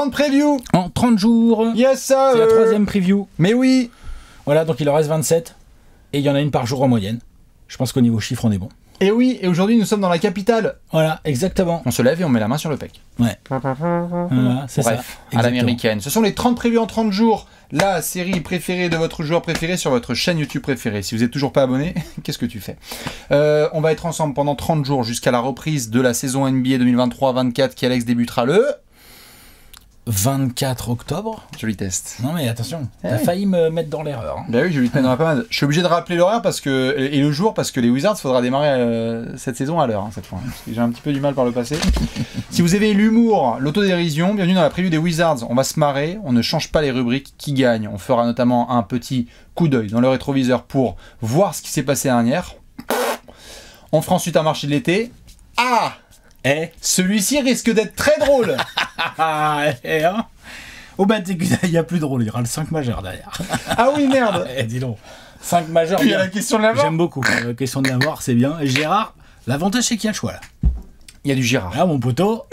30 previews en 30 jours. Yes, ça. C'est la troisième preview. Mais oui. Voilà, donc il en reste 27. Et il y en a une par jour en moyenne. Je pense qu'au niveau chiffre, on est bon. Et oui, et aujourd'hui, nous sommes dans la capitale. Voilà, exactement. On se lève et on met la main sur le pec. Ouais. Voilà, c'est ça. Bref, à l'américaine. Ce sont les 30 previews en 30 jours. La série préférée de votre joueur préféré sur votre chaîne YouTube préférée. Si vous n'êtes toujours pas abonné, qu'est-ce que tu fais? On va être ensemble pendant 30 jours jusqu'à la reprise de la saison NBA 2023-24 qui, Alex, débutera le 24 octobre. Joli test. Non mais attention, t'as failli me mettre dans l'erreur. Hein. Bah oui, je lui tenais pas mal. Je suis obligé de rappeler l'horaire parce que et le jour parce que les Wizards, faudra démarrer cette saison à l'heure cette fois. Parce que j'ai un petit peu du mal par le passé. Si vous avez l'humour, l'autodérision, bienvenue dans la preview des Wizards. On va se marrer, on ne change pas les rubriques qui gagnent. On fera notamment un petit coup d'œil dans le rétroviseur pour voir ce qui s'est passé dernière. On fera ensuite un marché de l'été. Ah! Celui-ci risque d'être très drôle. Oh bah il y a plus drôle, il y aura le 5 majeur derrière. Ah oui, merde. Dis donc, 5 majeurs. Puis il y a la question de la mort. J'aime beaucoup, la question de la mort, c'est bien. Et Gérard, l'avantage c'est qu'il y a le choix là. Il y a du Gérard. Là mon poteau,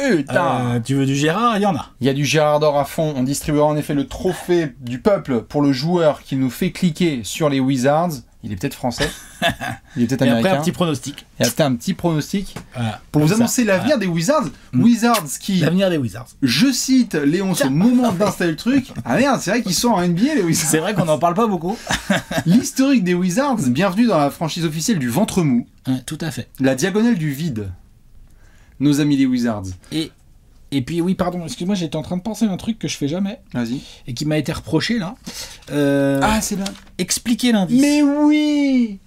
tu veux du Gérard, il y en a. Il y a du Gérard d'or à fond. On distribuera en effet le trophée du peuple pour le joueur qui nous fait cliquer sur les Wizards. Il est peut-être français. Il est peut-être américain. Et après un petit pronostic. Il y a peut-être un petit pronostic. Voilà. Pour vous annoncer l'avenir des Wizards. Wizards qui... L'avenir des Wizards. Je cite Léon au moment d'installer le truc. Ah merde, c'est vrai qu'ils sont en NBA les Wizards. C'est vrai qu'on n'en parle pas beaucoup. L'historique des Wizards. Bienvenue dans la franchise officielle du ventre mou. Tout à fait. La diagonale du vide. Nos amis les Wizards. Et puis oui, pardon, excuse-moi, j'étais en train de penser à un truc que je fais jamais. Vas-y. Et qui m'a été reproché là. Ah, c'est là. Expliquer l'indice. Mais oui.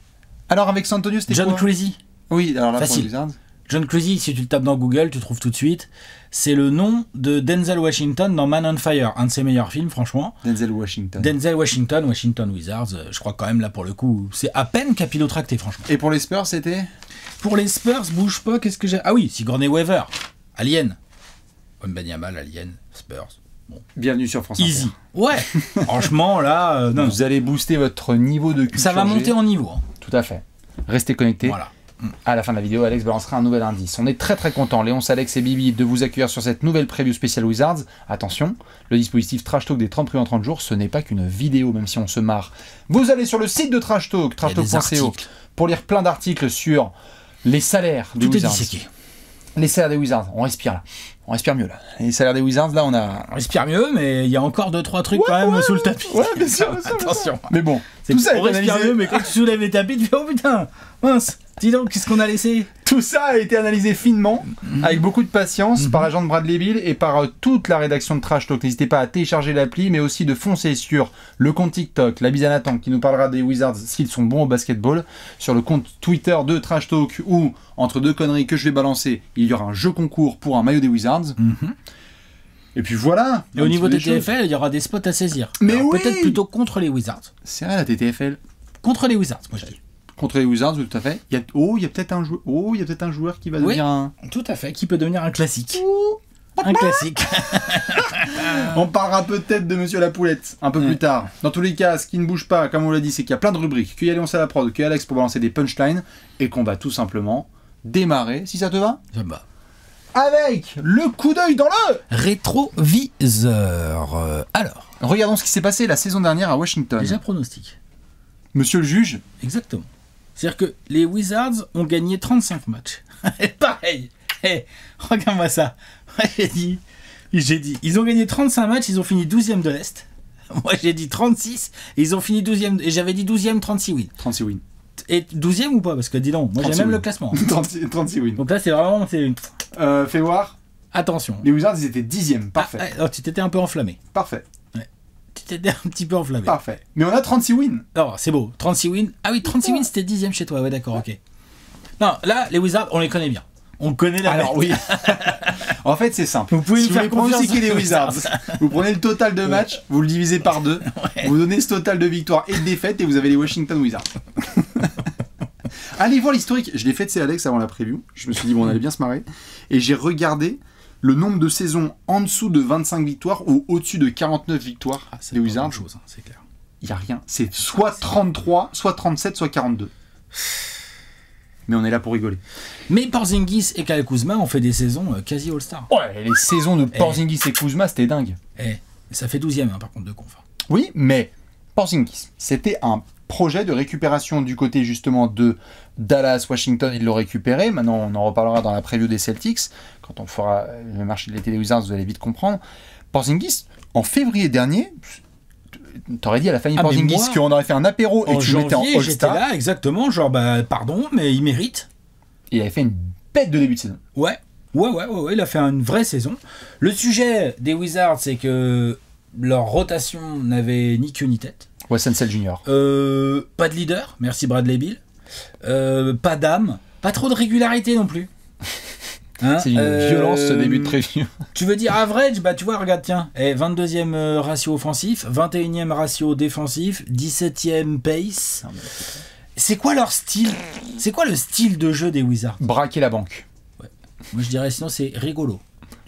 Alors avec San Antonio, c'était John quoi? Crazy. Oui, alors là facile. pour les Wizards. John Crazy, si tu le tapes dans Google, tu trouves tout de suite. C'est le nom de Denzel Washington dans Man on Fire, un de ses meilleurs films, franchement. Denzel Washington. Denzel Washington, Washington Wizards, je crois quand même là pour le coup, c'est à peine capillotracté, franchement. Et pour les Spurs, c'était? Pour les Spurs, bouge pas, qu'est-ce que j'ai? Ah oui, Sigourney Weaver, Alien. Wembanyama, Alien, Spurs. Bon. Bienvenue sur France Easy. Inter. Ouais, franchement là, non. Vous allez booster votre niveau de culture. Ça va monter en niveau. Hein. Tout à fait. Restez connectés. Voilà. À la fin de la vidéo, Alex balancera un nouvel indice. On est très très content, Léonce, Alex et Bibi, de vous accueillir sur cette nouvelle preview spéciale Wizards. Attention, le dispositif Trash Talk des 30 previews en 30 jours, ce n'est pas qu'une vidéo, même si on se marre. Vous allez sur le site de Trash Talk, trashtalk.co, pour lire plein d'articles sur les salaires des Wizards. Tout est disséqué. Les salaires des Wizards, on respire là. On respire mieux là. Les salaires des Wizards, là on a... On respire mieux, mais il y a encore 2-3 trucs quand même sous le tapis. Ouais, bien sûr, attention. Mais bon, tout ça on respire mieux, mais quand tu soulèves les tapis, tu fais oh putain, mince, dis donc, qu'est-ce qu'on a laissé? Tout ça a été analysé finement, avec beaucoup de patience, par l'agent de Bradley Bill et par toute la rédaction de Trash Talk. N'hésitez pas à télécharger l'appli, mais aussi de foncer sur le compte TikTok, la bise à Nathan, qui nous parlera des Wizards s'ils sont bons au basketball, sur le compte Twitter de Trash Talk, où, entre deux conneries que je vais balancer, il y aura un jeu concours pour un maillot des Wizards. Et puis voilà. Et au niveau des TFL, il y aura des spots à saisir. Mais alors, oui, peut-être plutôt contre les Wizards. C'est vrai la TTFL. Contre les Wizards, moi je dis. Contre les Wizards, tout à fait. Il y a peut-être un joueur qui va devenir un... Tout à fait, qui peut devenir un classique. Un classique. On parlera peut-être de Monsieur la Poulette un peu plus tard. Dans tous les cas, ce qui ne bouge pas, comme on l'a dit, c'est qu'il y a plein de rubriques. Qu'il y a Léon à la prod, qu'il y a Alex pour balancer des punchlines, et qu'on va tout simplement démarrer, si ça te va. Ça va. Avec le coup d'œil dans le rétroviseur. Alors, regardons ce qui s'est passé la saison dernière à Washington. Déjà pronostic. Monsieur le juge. Exactement. C'est-à-dire que les Wizards ont gagné 35 matchs. Pareil. Hey, regarde-moi ça. J'ai dit, ils ont gagné 35 matchs, ils ont fini 12e de l'Est. Moi j'ai dit 36, et ils ont fini 12e, et j'avais dit 12e, 36 wins. 36 wins. Et 12e ou pas? Parce que dis donc, moi j'ai même le classement. 36 wins. Donc là c'est vraiment... fais voir. Attention. Les Wizards ils étaient 10e, parfait. Ah, tu t'étais un peu enflammé. Parfait. Ouais. Tu t'étais un petit peu enflammé. Parfait. Mais on a 36 wins. Alors c'est beau, 36 wins. Ah oui, 36 wins c'était 10e chez toi, ouais d'accord, ok. Non, là les Wizards on les connaît bien. On connaît la Alors oui. En fait, c'est simple. Vous pouvez si vous faire voulez pronostiquer les Wizards, vous prenez le total de matchs, vous le divisez par 2, vous donnez ce total de victoires et de défaites et vous avez les Washington Wizards. Allez voir l'historique. Je l'ai fait, c'est Alex avant la preview. Je me suis dit, bon, on allait bien se marrer. Et j'ai regardé le nombre de saisons en dessous de 25 victoires ou au-dessus de 49 victoires des Wizards. Chose, hein, c'est clair. Il n'y a rien. C'est soit 33, soit 37, soit 42. Mais on est là pour rigoler. Mais Porzingis et Kyle Kuzma ont fait des saisons quasi All-Star. Ouais, les saisons de Porzingis et Kuzma, c'était dingue. Ça fait 12e, hein, par contre, de conf. Oui, mais Porzingis, c'était un projet de récupération du côté justement de Dallas, Washington, ils l'ont récupéré. Maintenant, on en reparlera dans la preview des Celtics. Quand on fera le marché de l'été des Wizards, vous allez vite comprendre. Porzingis, en février dernier, t'aurais dit à la famille Porzingis qu'on aurait fait un apéro et tu mettais en All-Star. J'étais là, exactement, genre, pardon, mais il mérite. Il avait fait une bête de début de saison. Ouais, il a fait une vraie saison. Le sujet des Wizards, c'est que leur rotation n'avait ni queue ni tête. Wes Unseld Jr. Pas de leader, merci Bradley Beal. Pas d'âme, pas trop de régularité non plus. Hein, c'est une violence ce début de preview. Tu veux dire average, tu vois, regarde, tiens, 22e ratio offensif, 21e ratio défensif, 17e pace. C'est quoi leur style? C'est quoi le style de jeu des Wizards? Braquer la banque. Ouais. Moi je dirais sinon c'est rigolo.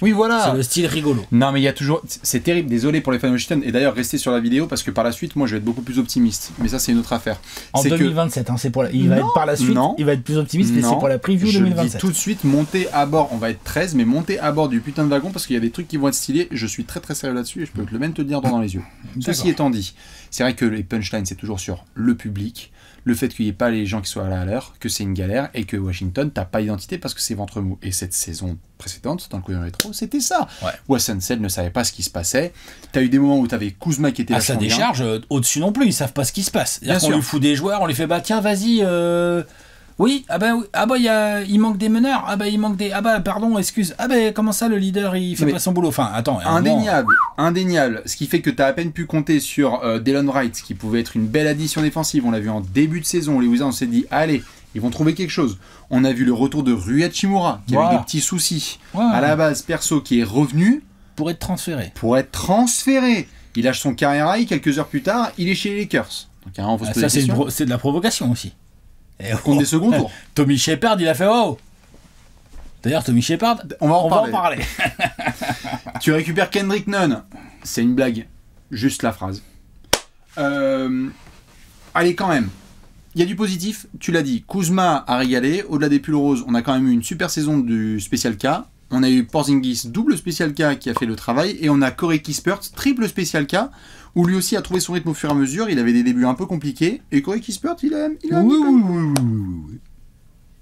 Oui, voilà. C'est le style rigolo. Non, mais il y a toujours... C'est terrible, désolé pour les fans de Washington. Et d'ailleurs, restez sur la vidéo parce que par la suite, moi, je vais être beaucoup plus optimiste. Mais ça, c'est une autre affaire. En 2027, hein, c'est pour il va être par la suite, il va être plus optimiste, mais c'est pour la preview 2027. Je dis tout de suite, montez à bord, on va être 13, mais montez à bord du putain de wagon parce qu'il y a des trucs qui vont être stylés. Je suis très très sérieux là-dessus et je peux même te le dire dans les yeux. Ceci étant dit, c'est vrai que les punchlines, c'est toujours sur le public. Le fait qu'il n'y ait pas les gens qui soient là à l'heure, que c'est une galère et que Washington, t'as pas d'identité parce que c'est ventre mou. Et cette saison précédente, dans le couillon rétro, c'était ça. Ouais. Wes Unseld ne savait pas ce qui se passait. T'as eu des moments où t'avais Kuzma qui était à sa décharge, au-dessus non plus, ils savent pas ce qui se passe. On lui fout des joueurs, on lui fait tiens, vas-y. Oui, il manque des meneurs. Il manque des. Pardon, excuse. Comment ça, le leader, il fait pas son boulot. Enfin, attends. Indéniable. Ce qui fait que t'as à peine pu compter sur Delon Wright, qui pouvait être une belle addition défensive. On l'a vu en début de saison. Les Wizards, on s'est dit, allez, ils vont trouver quelque chose. On a vu le retour de Rui Hachimura, qui avait des petits soucis à la base perso, qui est revenu pour être transféré. Il lâche son carrière high quelques heures plus tard. Il est chez les Lakers. Donc, ça, c'est de la provocation aussi. Contre des seconds tours. Tommy Shepard, il a fait D'ailleurs, Tommy Shepard, on va en parler. Tu récupères Kendrick Nunn. C'est une blague. Juste la phrase. Allez, quand même. Il y a du positif. Tu l'as dit. Kuzma a régalé. Au-delà des pulls roses, on a quand même eu une super saison du Special K. On a eu Porzingis, double Special K qui a fait le travail. Et on a Corey Kispert, triple Special K, où lui aussi a trouvé son rythme au fur et à mesure. Il avait des débuts un peu compliqués. Et Corey Kispert, il a oui.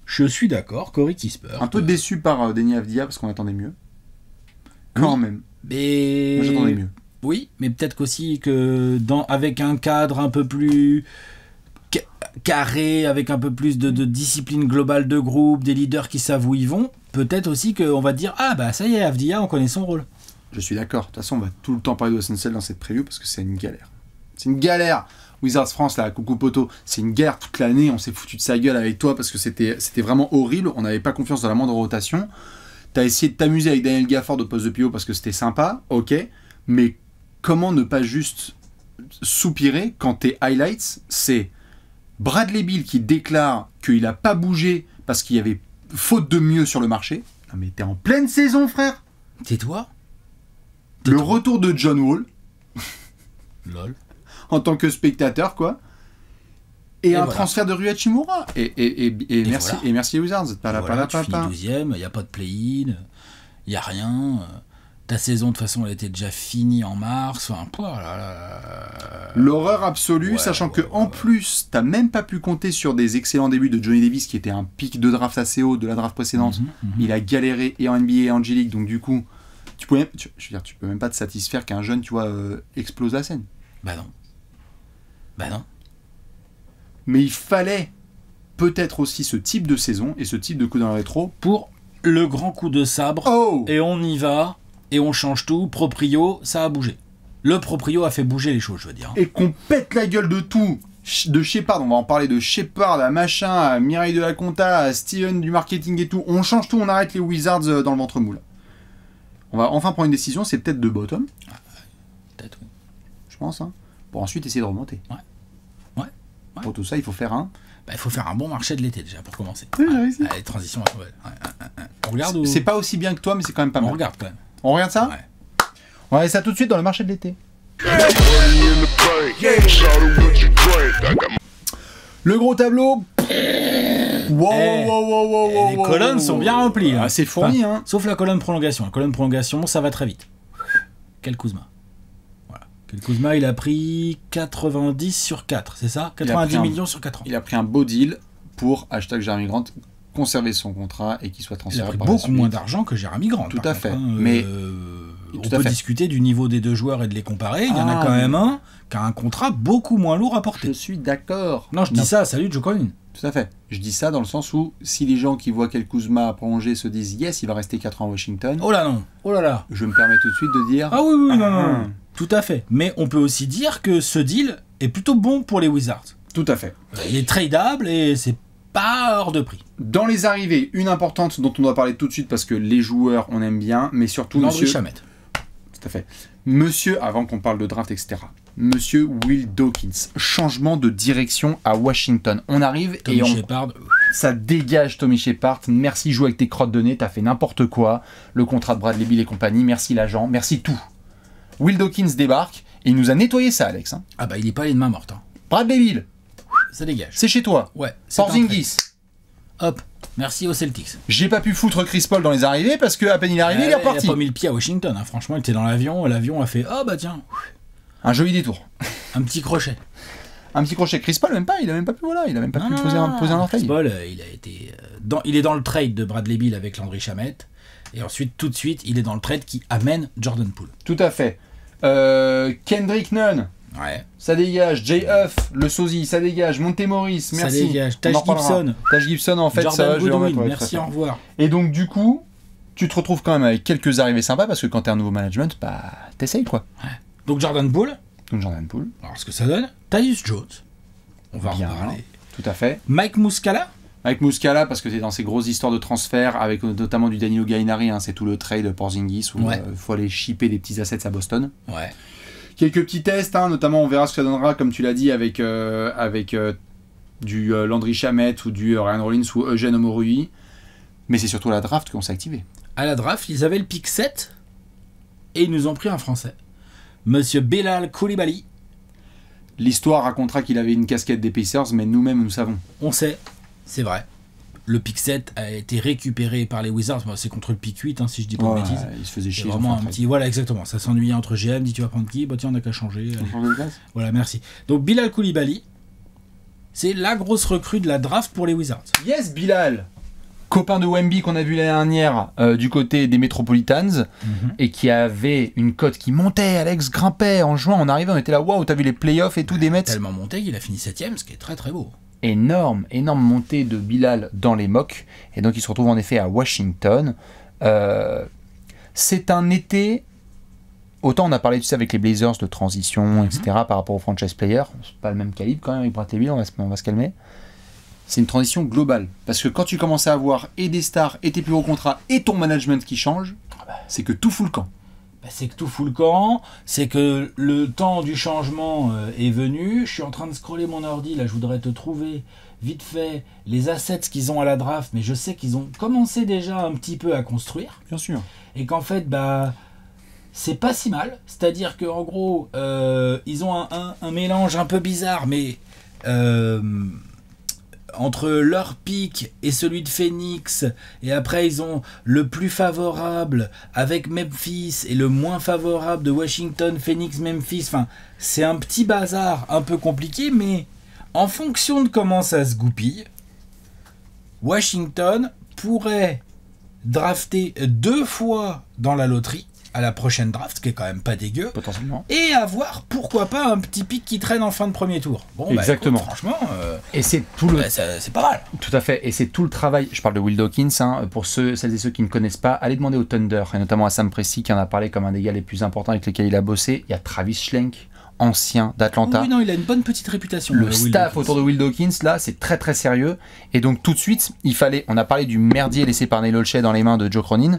Je suis d'accord, Corey Kispert. Un peu déçu par Deni Avdija parce qu'on attendait mieux. Quand même. Mais... Moi, j'attendais mieux. Oui, mais peut-être qu'aussi que avec un cadre un peu plus carré, avec un peu plus de discipline globale de groupe, des leaders qui savent où ils vont, peut-être aussi qu'on va dire ça y est, Avdija, on connaît son rôle. Je suis d'accord. De toute façon, on va tout le temps parler de Wes Unseld dans cette preview parce que c'est une galère. C'est une galère. Wizards France, là, coucou poto, c'est une galère toute l'année. On s'est foutu de sa gueule avec toi parce que c'était vraiment horrible. On n'avait pas confiance dans la moindre rotation. T'as essayé de t'amuser avec Daniel Gafford au poste de pivot parce que c'était sympa, ok. Mais comment ne pas juste soupirer quand tes highlights, c'est Bradley Beal qui déclare qu'il n'a pas bougé parce qu'il y avait faute de mieux sur le marché. Non mais t'es en pleine saison, frère. Tais-toi. Le retour de John Wall. Lol. En tant que spectateur, quoi. Et un transfert de Rui Hachimura. Et merci, voilà. Et merci Wizards. Tu finis 12e, il n'y a pas de play-in, il n'y a rien. Ta saison, de toute façon, elle était déjà finie en mars. Enfin, l'horreur absolue, sachant que en plus, t'as même pas pu compter sur des excellents débuts de Johnny Davis, qui était un pic de draft assez haut de la draft précédente. Il a galéré et en NBA et en G-League, donc du coup, tu peux même pas te satisfaire qu'un jeune, tu vois, explose la scène. Bah non. Mais il fallait peut-être aussi ce type de saison et ce type de coup dans le rétro pour le grand coup de sabre. Et on y va et on change tout. Proprio, ça a bougé. Le proprio a fait bouger les choses, je veux dire. Et qu'on pète la gueule de tout. De Shepard, on va en parler de Shepard à machin, à Mireille de la Conta, à Steven du marketing et tout. On change tout, on arrête les Wizards dans le ventre moule. On va enfin prendre une décision, c'est peut-être de bottom. Peut-être, oui. Je pense, hein. Pour ensuite essayer de remonter. Ouais. Pour tout ça, il faut faire un... il faut faire un bon marché de l'été déjà pour commencer. Allez, transition. On regarde ou... C'est pas aussi bien que toi, mais c'est quand même pas mal. On regarde quand même. On regarde ça ? Ouais. On va aller ça tout de suite dans le marché de l'été. Le gros tableau. Les colonnes sont bien remplies. Hein. C'est fourni, hein. Sauf la colonne prolongation. La colonne prolongation, ça va très vite. Quel Kuzma. Voilà. Quel Kuzma, il a pris 90 sur 4, c'est ça? 90 millions sur 4 ans. Il a pris un beau deal pour Jeremy Grant conserver son contrat et qu'il soit transféré. Il a pris beaucoup moins d'argent que Jeremy Grant. Tout à fait. Hein. Mais on peut discuter du niveau des deux joueurs et de les comparer. Il y en a quand même un qui a un contrat beaucoup moins lourd à porter. Je suis d'accord. Non, je dis ça, salut Joe Cronin. Tout à fait. Je dis ça dans le sens où si les gens qui voient quel Kuzma prolongé se disent yes, il va rester 4 ans à Washington. Oh là non. Oh là là. Je me permets tout de suite de dire. Ah oui, non. Tout à fait. Mais on peut aussi dire que ce deal est plutôt bon pour les Wizards. Tout à fait. Il est tradable et c'est pas hors de prix. Dans les arrivées, une importante dont on doit parler tout de suite parce que les joueurs, on aime bien, mais surtout Landry Shamet. Tout à fait. Monsieur, avant qu'on parle de draft, etc. Monsieur Will Dawkins. Changement de direction à Washington. On arrive Tommy Shepard. Ça dégage Tommy Shepard. Merci, joue avec tes crottes de nez. T'as fait n'importe quoi. Le contrat de Bradley Beal et compagnie. Merci l'agent. Merci tout. Will Dawkins débarque. Et il nous a nettoyé ça, Alex. Hein. Ah bah il est pas les mains mortes. Hein. Bradley Beal. Ça dégage. C'est chez toi. Ouais. Porzingis. Hop. Merci aux Celtics. J'ai pas pu foutre Chris Paul dans les arrivées parce que à peine il est arrivé, il est reparti. Il a pas mis le pied à Washington. Hein. Franchement, il était dans l'avion. L'avion a fait oh bah tiens. Un joli détour. Un petit crochet. Un petit crochet. Chris Paul, même pas. Il a même pas pu, voilà. Il a même pas pu poser un orteil. Chris Paul, il a été il est dans le trade de Bradley Beal avec Landry Shamet. Et ensuite, tout de suite, il est dans le trade qui amène Jordan Poole. Tout à fait. Kendrick Nunn. Ouais. Ça dégage. Jay Huff, le sosie, ça dégage. Montemoris, merci. Ça dégage. Taj Gibson. Taj Gibson, en fait, Jordan ça va. Goodwin, merci, au revoir. Et donc, du coup, tu te retrouves quand même avec quelques arrivées sympas parce que quand t'es un nouveau management, bah, t'essayes quoi. Ouais. Donc, Jordan Poole. Alors, ce que ça donne, Tyus Jones. On va en parler. Tout à fait. Mike Muscala. Parce que c'est dans ces grosses histoires de transfert, avec notamment du Danilo Gallinari, hein, c'est tout le trade Porzingis où il faut aller shipper des petits assets à Boston. Ouais. Quelques petits tests, hein, notamment on verra ce que ça donnera, comme tu l'as dit, avec du Landry Shamet ou du Ryan Rollins ou Eugène Omorui. Mais c'est surtout à la draft qu'on s'est activé. À la draft, ils avaient le pick 7 et ils nous ont pris un Français. Monsieur Belal Koulibaly. L'histoire racontera qu'il avait une casquette des Pacers, mais nous-mêmes, nous savons. On sait, c'est vrai. Le pick 7 a été récupéré par les Wizards. Bon, c'est contre le pick 8, hein, si je dis pas de bêtises. Il se faisait chier. Vraiment un petit. Voilà, exactement. Ça s'ennuyait entre GM. Dit tu vas prendre qui? Bah tiens, on n'a qu'à changer. Voilà, merci. Donc Bilal Koulibaly, c'est la grosse recrue de la draft pour les Wizards. Yes, Bilal, copain de Wemby qu'on a vu l'année dernière du côté des Metropolitans et qui avait une cote qui montait. Alex grimpait en juin. On arrivait, on était là. Waouh, t'as vu les playoffs et tout des Mets. Tellement monté qu'il a fini 7ème, ce qui est très très beau. Énorme montée de Bilal dans les mocks. Et donc il se retrouve en effet à Washington. C'est un été... Autant on a parlé, tu sais, avec les Blazers de transition, etc. par rapport aux franchise players. C'est pas le même calibre quand même avec Bradley Beal, on va se calmer. C'est une transition globale. Parce que quand tu commences à avoir et des stars, et tes plus gros contrats, et ton management qui change, c'est que tout fout le camp. C'est que tout fout le camp, c'est que le temps du changement est venu. Je suis en train de scroller mon ordi, là je voudrais te trouver vite fait les assets qu'ils ont à la draft, mais je sais qu'ils ont commencé déjà un petit peu à construire. Bien sûr. Et qu'en fait, c'est pas si mal. C'est-à-dire qu'en gros, ils ont un mélange un peu bizarre, mais entre leur pic et celui de Phoenix, et après ils ont le plus favorable avec Memphis et le moins favorable de Washington, Phoenix, Memphis. Enfin, c'est un petit bazar un peu compliqué, mais en fonction de comment ça se goupille, Washington pourrait drafter 2 fois dans la loterie à la prochaine draft, ce qui est quand même pas dégueu, potentiellement, et avoir pourquoi pas un petit pic qui traîne en fin de premier tour. Bon, exactement. Écoute, franchement, et c'est tout le, c'est pas mal. Tout à fait, et c'est tout le travail. Je parle de Will Dawkins, hein, pour celles et ceux qui ne connaissent pas, allez demander au Thunder, et notamment à Sam Presti qui en a parlé comme un des gars les plus importants avec lesquels il a bossé. Il y a Travis Schlenk, ancien d'Atlanta. Oui, non, il a une bonne petite réputation. Le staff autour de Will Dawkins, là, c'est très très sérieux. Et donc tout de suite, on a parlé du merdier laissé par Neil Olshey dans les mains de Joe Cronin.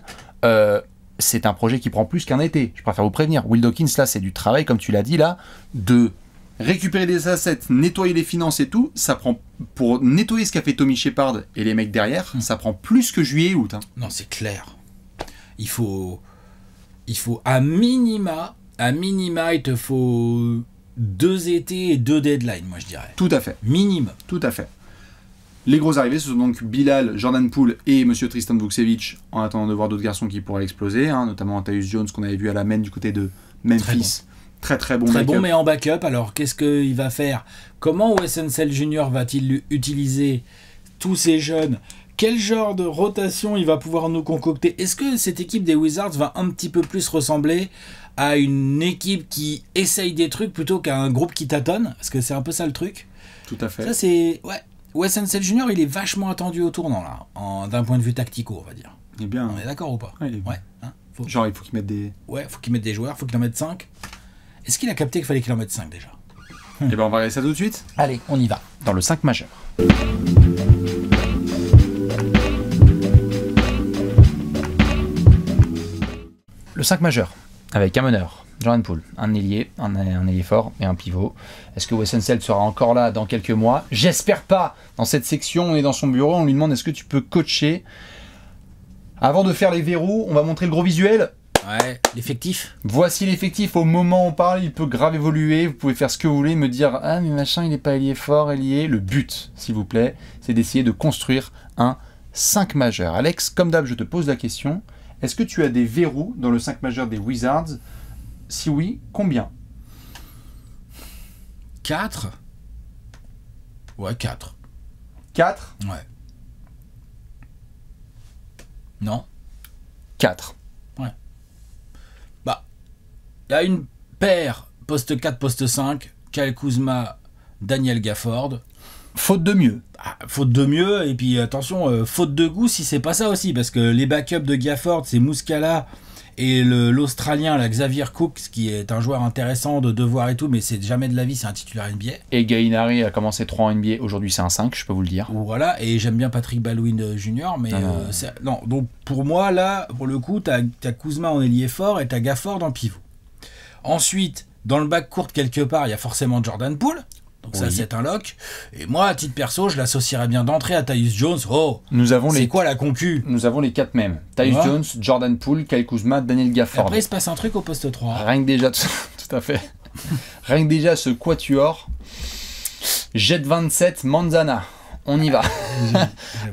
C'est un projet qui prend plus qu'un été. Je préfère vous prévenir. Will Dawkins, là, c'est du travail, comme tu l'as dit, là, de récupérer des assets, nettoyer les finances et tout. Ça prend, pour nettoyer ce qu'a fait Tommy Shepard et les mecs derrière, ça prend plus que juillet et août. Hein. Non, c'est clair. Il faut à minima, il te faut 2 étés et 2 deadlines, moi je dirais. Tout à fait. Minimum. Tout à fait. Les gros arrivés, ce sont donc Bilal, Jordan Poole et Monsieur Tristan Vukcevic, en attendant de voir d'autres garçons qui pourraient exploser, hein, notamment Tyus Jones qu'on avait vu à la main du côté de Memphis. Très bon Très backup. bon, mais en backup. Alors, qu'est-ce qu'il va faire? Comment Wes Unseld Jr. va-t-il utiliser tous ces jeunes? Quel genre de rotation il va pouvoir nous concocter? Est-ce que cette équipe des Wizards va un petit peu plus ressembler à une équipe qui essaye des trucs plutôt qu'à un groupe qui tâtonne? Parce que c'est un peu ça le truc. Tout à fait. Ça, c'est... Ouais. Wes Unseld Jr., il est vachement attendu au tournant, là, d'un point de vue tactico, on va dire. Il est bien. On est d'accord ou pas? Ouais, il est bien. Ouais. Hein, Genre, il faut qu'il mette des... Ouais, faut qu'il mette des joueurs, faut qu'il en mette 5. Est-ce qu'il a capté qu'il fallait qu'il en mette 5 déjà? Eh ben, on va regarder ça tout de suite. Allez, on y va. Dans le 5 majeur. Le 5 majeur, avec un meneur, Jordan Poole, un ailier fort et un pivot. Est-ce que Wes Unseld sera encore là dans quelques mois? J'espère pas. Dans cette section, on est dans son bureau, on lui demande est-ce que tu peux coacher? Avant de faire les verrous, on va montrer le gros visuel. Ouais, l'effectif. Voici l'effectif. Au moment où on parle, il peut grave évoluer. Vous pouvez faire ce que vous voulez, me dire ah mais machin, il est pas ailier fort, ailier. Le but, s'il vous plaît, c'est d'essayer de construire un 5 majeur. Alex, comme d'hab, je te pose la question. Est-ce que tu as des verrous dans le 5 majeur des Wizards? Si oui, combien? 4. Ouais, 4. 4? Ouais. Non? 4. Il y a une paire, poste 4, poste 5, Kyle Kuzma, Daniel Gafford. Faute de mieux. Ah, faute de mieux, et puis attention, faute de goût si c'est pas ça aussi, parce que les backups de Gafford, c'est Muscala et l'Australien, là, Xavier Cooks, qui est un joueur intéressant de devoir et tout, mais c'est jamais de la vie, c'est un titulaire NBA. Et Gallinari a commencé 3 en NBA, aujourd'hui c'est un 5, je peux vous le dire. Voilà, et j'aime bien Patrick Baldwin Jr., mais non, donc pour moi, là, pour le coup, t'as Kuzma en ailier fort et t'as Gafford en pivot. Ensuite, dans le backcourt, quelque part, il y a forcément Jordan Poole. Donc ça, c'est un lock. Et moi, à titre perso, je l'associerais bien d'entrée à Tyus Jones. Oh, c'est quoi la concu? Nous avons les 4 mêmes. Tyus Jones, Jordan Poole, Kyle Kuzma, Daniel Gafford. Après, il se passe un truc au poste 3. Rien que déjà, tout à fait. Rien que déjà, ce quatuor. Jet 27, Manzana. On y va.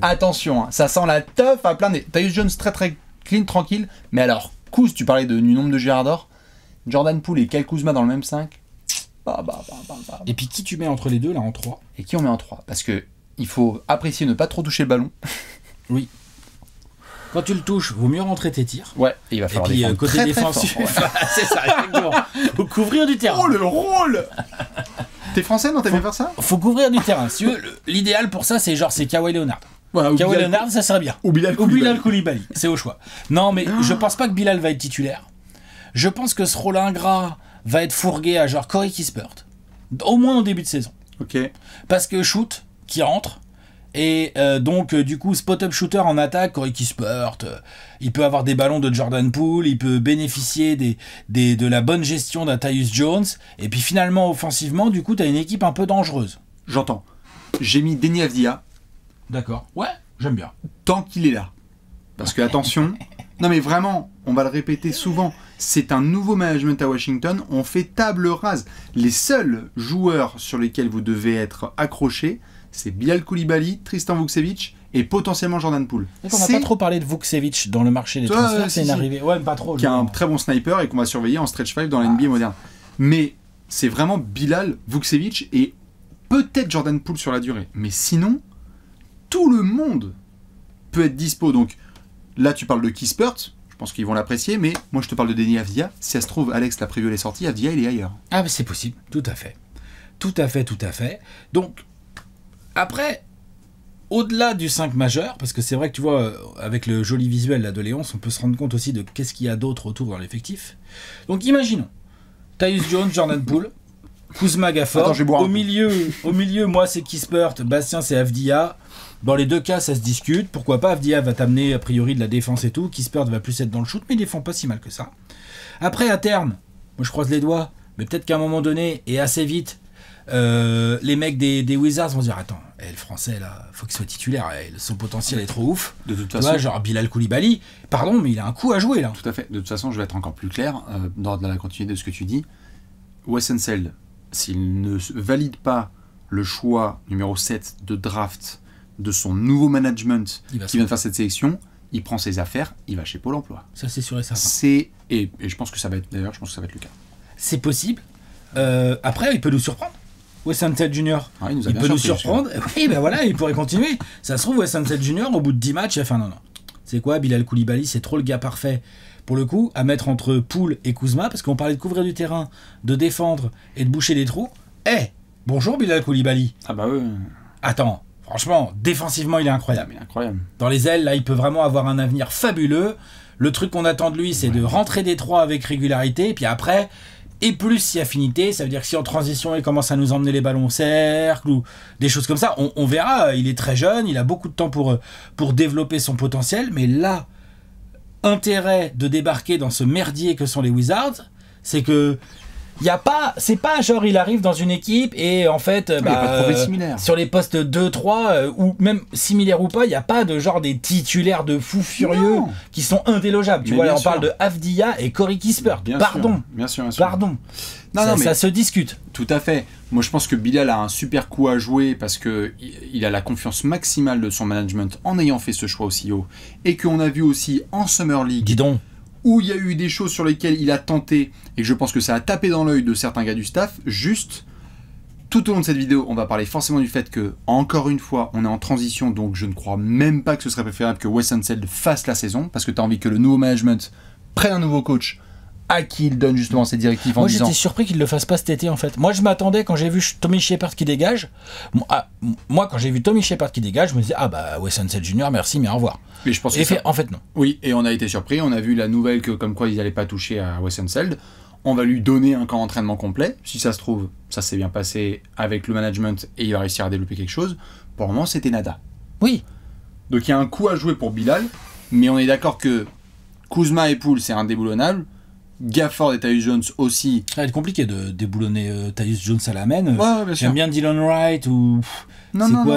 Attention, ça sent la teuf à plein nez. Tyus Jones, très clean, tranquille. Mais alors, Kuz, tu parlais du nombre de Gérard d'or. Jordan Poole et Kyle Kuzma dans le même 5. Et puis qui tu mets entre les deux, là, en 3? Et qui on met en 3? Parce que il faut apprécier ne pas trop toucher le ballon. Oui. Quand tu le touches, vaut mieux rentrer tes tirs. Ouais, et il va falloir défendre côté très, défensif, très fort, ouais. c'est ça, exactement. Faut couvrir du terrain. Oh, le rôle. T'es français, non? T'aimes bien faire ça? Faut couvrir du terrain. Si tu veux, l'idéal pour ça, c'est Kawhi Leonard. Voilà, Kawhi Leonard, ça serait bien. Ou Bilal Koulibaly. C'est au choix. Non, mais je pense pas que Bilal va être titulaire. Je pense que ce rôle ingrat va être fourgué à genre Corey Kispert. Au moins au début de saison. Ok. Parce que shoot, qui rentre. Et donc, du coup, spot-up shooter en attaque, Corey Kispert, il peut avoir des ballons de Jordan Poole, il peut bénéficier de la bonne gestion d'un Tyus Jones. Et puis finalement, offensivement, du coup, t'as une équipe un peu dangereuse. J'entends. J'ai mis Deni Avdija. D'accord. Ouais, j'aime bien. Tant qu'il est là. Parce que, attention, non mais vraiment, on va le répéter souvent, c'est un nouveau management à Washington, on fait table rase. Les seuls joueurs sur lesquels vous devez être accrochés, c'est Bilal Koulibaly, Tristan Vukcevic et potentiellement Jordan Poole. On n'a pas trop parlé de Vukcevic dans le marché des transferts, c'est une arrivée. Ouais, mais pas trop. Qui est un très bon sniper et qu'on va surveiller en stretch 5 dans la NBA moderne. Mais c'est vraiment Bilal, Vukcevic et peut-être Jordan Poole sur la durée. Mais sinon, tout le monde peut être dispo. Donc là, tu parles de Kispert, je pense qu'ils vont l'apprécier, mais moi je te parle de Deni Avdija. Si ça se trouve, Alex l'a prévu les sorties, Avdija il est ailleurs. Ah, mais c'est possible, tout à fait. Tout à fait. Donc, après, au-delà du 5 majeur, parce que c'est vrai que tu vois, avec le joli visuel là, de Léonce, on peut se rendre compte aussi de qu'est-ce qu'il y a d'autre autour dans l'effectif. Donc imaginons, Tyus Jones, Jordan Poole, Kuzma Gafford. Au milieu, moi c'est Kispert, Bastien c'est Avdija. Dans les deux cas, ça se discute. Pourquoi pas, Avdija va t'amener a priori de la défense et tout. Kispert va plus être dans le shoot, mais il défend pas si mal que ça. Après, à terme, moi je croise les doigts, mais peut-être qu'à un moment donné, et assez vite, les mecs des Wizards vont dire attends, le français là, faut qu'il soit titulaire, son potentiel est trop ouf. De toute façon, façon, genre Bilal Koulibaly, pardon, mais il a un coup à jouer là. Tout à fait. De toute façon, je vais être encore plus clair dans la continuité de ce que tu dis. Wes Unseld, s'il ne valide pas le choix numéro 7 de draft de son nouveau management Il va qui vient de faire cette sélection, il prend ses affaires, il va chez Pôle emploi. Ça, c'est sûr et certain. Et je pense que ça va être, d'ailleurs, je pense que ça va être le cas. C'est possible. Après, il peut nous surprendre. Wes Unseld Jr. Ah, il nous a il bien peut nous surpris, surprendre. Oui, ben voilà, il pourrait continuer. Ça se trouve, Wes Unseld Jr., au bout de 10 matchs, il a fait non. C'est quoi, Bilal Koulibaly, c'est trop le gars parfait, pour le coup, à mettre entre Poole et Kuzma, parce qu'on parlait de couvrir du terrain, de défendre et de boucher les trous. Bonjour Bilal Koulibaly. Ah bah oui. Attends, franchement, défensivement, il est incroyable. Incroyable. Dans les ailes, là, il peut vraiment avoir un avenir fabuleux. Le truc qu'on attend de lui, c'est de rentrer des 3 avec régularité, et puis après... Et plus si affinité, ça veut dire que si en transition il commence à nous emmener les ballons au cercle ou des choses comme ça, on verra, il est très jeune, il a beaucoup de temps pour développer son potentiel, mais là, intérêt de débarquer dans ce merdier que sont les Wizards, c'est que c'est pas genre il arrive dans une équipe et en fait y a pas de profil similaire. sur les postes 2-3 ou même similaires ou pas, il n'y a pas de genre des titulaires de fous furieux qui sont indélogeables. Tu vois, là, on parle de Avdia et Corey Kispert. Pardon. Bien sûr. Pardon. Ça se discute. Tout à fait. Moi, je pense que Bilal a un super coup à jouer parce que il a la confiance maximale de son management en ayant fait ce choix aussi haut et qu'on a vu aussi en Summer League. Dis donc. Où il y a eu des choses sur lesquelles il a tenté, et je pense que ça a tapé dans l'œil de certains gars du staff, juste, tout au long de cette vidéo, on va parler forcément du fait que, encore une fois, on est en transition, donc je ne crois même pas que ce serait préférable que Wes Unseld fasse la saison, parce que tu as envie que le nouveau management prenne un nouveau coach, à qui il donne justement ces directives en disant... Moi, j'étais surpris qu'il ne le fasse pas cet été, en fait. Moi, je m'attendais, quand j'ai vu Tommy Shepard qui dégage, quand j'ai vu Tommy Shepard qui dégage, je me disais, Wes Unseld Jr., merci, mais au revoir. Mais je pense que en fait, non. Oui, et on a été surpris, on a vu la nouvelle que comme quoi ils n'allaient pas toucher à Wes Unseld. On va lui donner un camp d'entraînement complet. Si ça se trouve, ça s'est bien passé avec le management et il va réussir à développer quelque chose. Pour le moment, c'était nada. Oui. Donc il y a un coup à jouer pour Bilal, mais on est d'accord que Kuzma et Poole, c'est indéboulonnable. Gafford et Tyus Jones aussi. Ça va être compliqué de déboulonner Tyus Jones à la main. Ouais, j'aime bien Dylan Wright ou...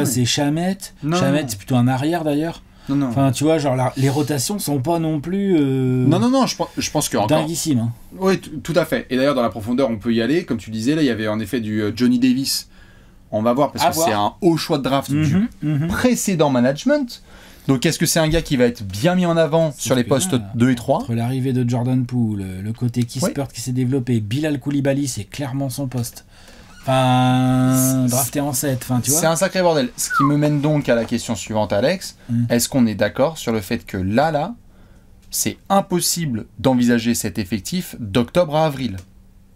C'est Shamet. Shamet, c'est plutôt un arrière d'ailleurs. Non. Enfin, tu vois, genre les rotations sont pas non plus. Non, je pense que encore. Dinguissime. Hein. Oui, tout à fait. Et d'ailleurs, dans la profondeur, on peut y aller. Comme tu disais, là, il y avait en effet du Johnny Davis. On va voir parce que c'est un haut choix de draft du précédent management. Donc, est-ce que c'est un gars qui va être bien mis en avant sur les postes 2 et 3 Entre l'arrivée de Jordan Poole, le côté Kispert qui s'est développé, Bilal Koulibaly, c'est clairement son poste. Enfin, drafté en 7, enfin, tu vois. C'est un sacré bordel. Ce qui me mène donc à la question suivante, Alex. Est-ce qu'on est d'accord sur le fait que là, c'est impossible d'envisager cet effectif d'octobre à avril?